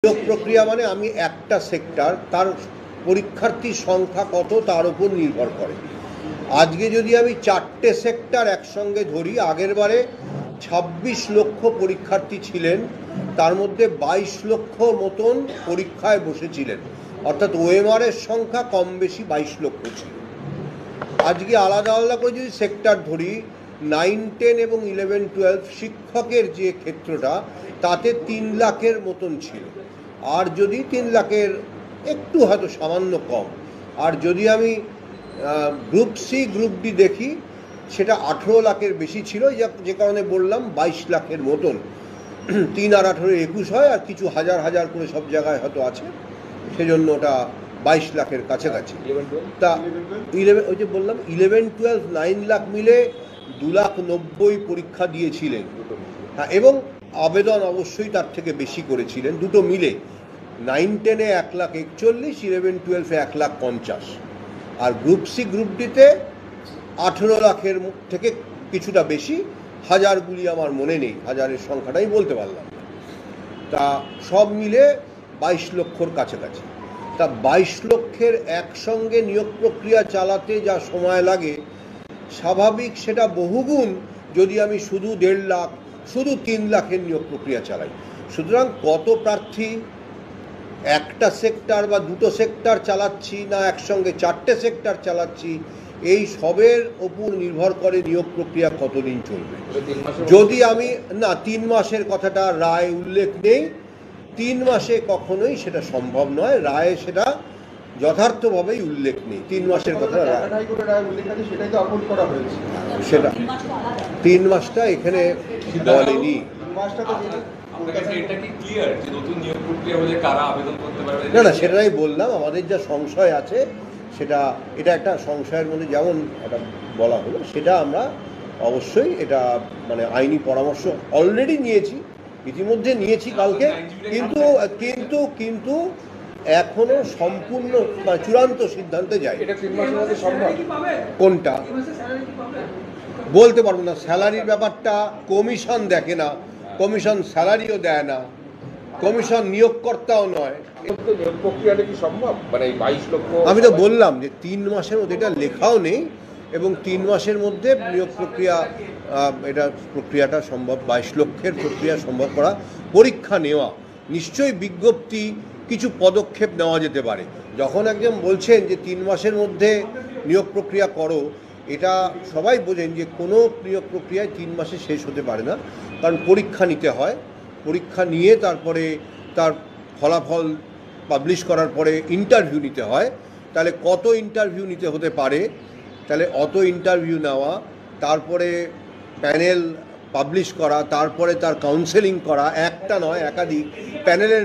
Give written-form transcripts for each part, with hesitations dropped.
নিয়োগ প্রক্রিয়া মানে আমি একটা সেক্টর তার পরীক্ষার্থীর সংখ্যা কত তার উপর নির্ভর করে। আজকে যদি আমি চারটে সেক্টর একসঙ্গে ধরি, আগের বারে ২৬ লক্ষ পরীক্ষার্থী ছিলেন, তার মধ্যে ২২ লক্ষ মতন পরীক্ষায় বসেছিলেন, অর্থাৎ ওএমআরের সংখ্যা কম বেশি ২২ লক্ষ ছিল। আজকে আলাদা আলাদা করে যদি সেক্টর ধরি, 9, 10 এবং 11, 12 শিক্ষকের যে ক্ষেত্রটা তাতে ৩ লাখের মতন ছিল, আর যদি ৩ লাখের একটু হয়তো সামান্য কম। আর যদি আমি গ্রুপ সি গ্রুপ ডি দেখি, সেটা 18 লাখের বেশি ছিল, যে কারণে বললাম 22 লাখের মতন। 3 আর 18 21 হয়, আর কিছু হাজার হাজার করে সব জায়গায় হয়তো আছে, সেজন্য ওটা 22 লাখের কাছাকাছি। তা 11, ওই যে বললাম 11, 12 9 লাখ মিলে 2,90,000 পরীক্ষা দিয়েছিলেন। হ্যাঁ, এবং আবেদন অবশ্যই তার থেকে বেশি করেছিলেন, দুটো মিলে। 9, 10-এ 1,41,000, 11, 12-এ 1,50,000, আর গ্রুপ সি গ্রুপ ডিতে 18 লাখের থেকে কিছুটা বেশি, হাজারগুলি আমার মনে নেই, হাজারের সংখ্যাটাই বলতে পারলাম। তা সব মিলে 22 লক্ষর কাছাকাছি। তা 22 লক্ষের একসঙ্গে নিয়োগ প্রক্রিয়া চালাতে যা সময় লাগে, স্বাভাবিক সেটা বহুগুণ যদি আমি শুধু 1.5 লাখ, শুধু 3 লাখের নিয়োগ প্রক্রিয়া চালাই। সুতরাং কত প্রার্থী, একটা সেক্টর বা দুটো সেক্টর চালাচ্ছি না একসঙ্গে 4টে সেক্টর চালাচ্ছি, এই সবের ওপর নির্ভর করে নিয়োগ প্রক্রিয়া কতদিন চলবে। যদি আমি না 3 মাসের কথাটা রায় উল্লেখ নেই, 3 মাসে কখনোই সেটা সম্ভব নয়, রায়ে সেটা যথার্থভাবেই উল্লেখ নেই। 3 মাসের কথা সেটা 3 মাসটা এখানে বলেনি। না না, সেটাই বললাম, আমাদের যা সংশয় আছে সেটা, এটা একটা সংশয়ের মধ্যে যেমন এটা বলা হলো, সেটা আমরা অবশ্যই এটা মানে আইনি পরামর্শ অলরেডি নিয়েছি, ইতিমধ্যে নিয়েছি কালকে, কিন্তু কিন্তু কিন্তু এখনো সম্পূর্ণ চূড়ান্ত সিদ্ধান্তে যাই। কোনটা বলতে পারবো না। স্যালারির ব্যাপারটা কমিশন দেখে না, কমিশন স্যালারিও দেয় না, কমিশন নিয়োগকর্তাও নয়। আমি তো বললাম যে 3 মাসের মধ্যে, এটা লেখাও নেই, এবং 3 মাসের মধ্যে নিয়োগ প্রক্রিয়া, এটা প্রক্রিয়াটা সম্ভব, 22 লক্ষের প্রক্রিয়া সম্ভব করা। পরীক্ষা নেওয়া নিশ্চয়ই বিজ্ঞপ্তি, কিছু পদক্ষেপ নেওয়া যেতে পারে। যখন একজন বলছেন যে 3 মাসের মধ্যে নিয়োগ প্রক্রিয়া করো, এটা সবাই বোঝেন যে কোনো নিয়োগ প্রক্রিয়ায় 3 মাসে শেষ হতে পারে না, কারণ পরীক্ষা নিতে হয়, পরীক্ষা নিয়ে তারপরে তার ফলাফল পাবলিশ করার পরে ইন্টারভিউ নিতে হয়। তাহলে কত ইন্টারভিউ নিতে হতে পারে, তাহলে অত ইন্টারভিউ নেওয়া, তারপরে প্যানেল পাবলিশ করা, তারপরে তার কাউন্সেলিং করা, একটা নয় একাধিক। প্যানেলের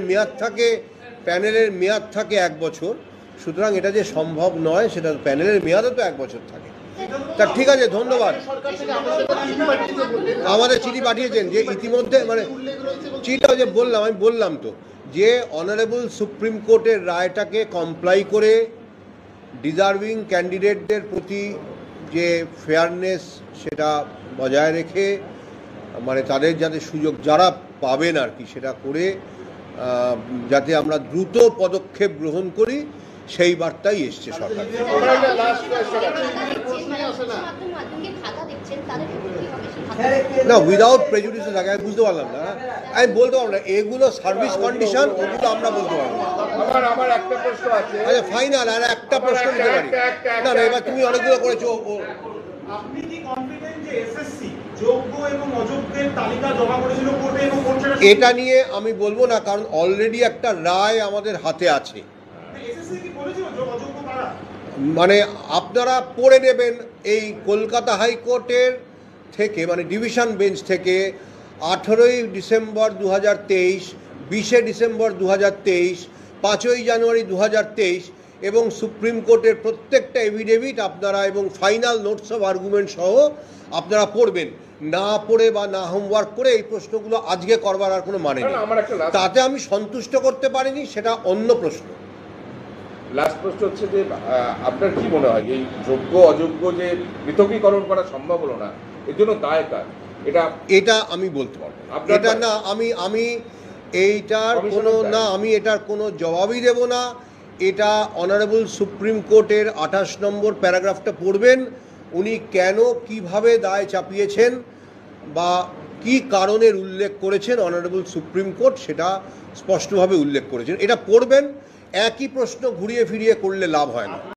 মেয়াদ থাকে 1 বছর। সুতরাং এটা যে সম্ভব নয়, সেটা প্যানেলের মেয়াদও তো 1 বছর থাকে। তা ঠিক আছে, ধন্যবাদ। আমাদের চিঠি পাঠিয়েছেন যে ইতিমধ্যে, মানে চিঠিটা যে বললাম, আমি বললাম তো যে অনারেবল সুপ্রিম কোর্টের রায়টাকে কমপ্লাই করে ডিজার্ভিং ক্যান্ডিডেটদের প্রতি যে ফেয়ারনেস, সেটা বজায় রেখে, মানে তাদের যাতে সুযোগ যারা পাবেন আর কি, সেটা করে যাতে আমরা দ্রুত পদক্ষেপ গ্রহণ করি, সেই বার্তাই এসছে সরকার। না, উইদাউট প্রেজুডিস থাকে, আমি বুঝতে পারলাম না, আমি বলতে পারবো না, এগুলো সার্ভিস কন্ডিশন, ওগুলো আমরা বলতে পারবো না। আমার একটা প্রশ্ন আছে। আচ্ছা ফাইনাল, আর একটা প্রশ্ন দিতে পারি না? না, এবার তুমি অনেকগুলো করেছো। আপনি কি কনফিডেন্ট যে এসএসসি যোগ্য এবং অযোগ্যের তালিকা জমা করেছিল কোর্টে, এবং এটা নিয়ে আমি বলবো না, কারণ অলরেডি একটা রায় আমাদের হাতে আছে। এসএসসি কি বলেছিল অযোগ্য কারা? মানে আপনারা পড়ে নেবেন, এই কলকাতা হাইকোর্টের থেকে, মানে ডিভিশন বেঞ্চ থেকে 18ই ডিসেম্বর 2023, 20শে ডিসেম্বর 2023, 5ই জানুয়ারি 2023 এবং সুপ্রিম কোর্টের প্রত্যেকটা এভিডেভিট আপনারা, এবং ফাইনাল নোটস অফ আর্গুমেন্ট সহ আপনারা পড়বেন। না পড়ে বা না হোমওয়ার্ক করে এই প্রশ্নগুলো আজকে করবার আর কোনো মানে নেই। তাতে আমি সন্তুষ্ট করতে পারিনি, সেটা অন্য প্রশ্ন। লাস্ট প্রশ্ন হচ্ছে যে আপনার কি মনে হয় এই যোগ্য অযোগ্য যে পৃথকীকরণ করা সম্ভব হলো না, এর জন্য দায় কার? এটা আমি বলতে পারবো, এটা না, আমি এইটার কোনো কমিশনের না, দায়। আমি এটার কোনো জবাবই দেব না। এটা অনারেবল সুপ্রিম কোর্টের 28 নম্বর প্যারাগ্রাফটা পড়বেন, উনি কেন কিভাবে দায় চাপিয়েছেন বা কি কারণের উল্লেখ করেছেন অনারেবল সুপ্রিম কোর্ট সেটা স্পষ্টভাবে উল্লেখ করেছেন। এটা পড়বেন, একই প্রশ্ন ঘুরিয়ে ফিরিয়ে করলে লাভ হয় না।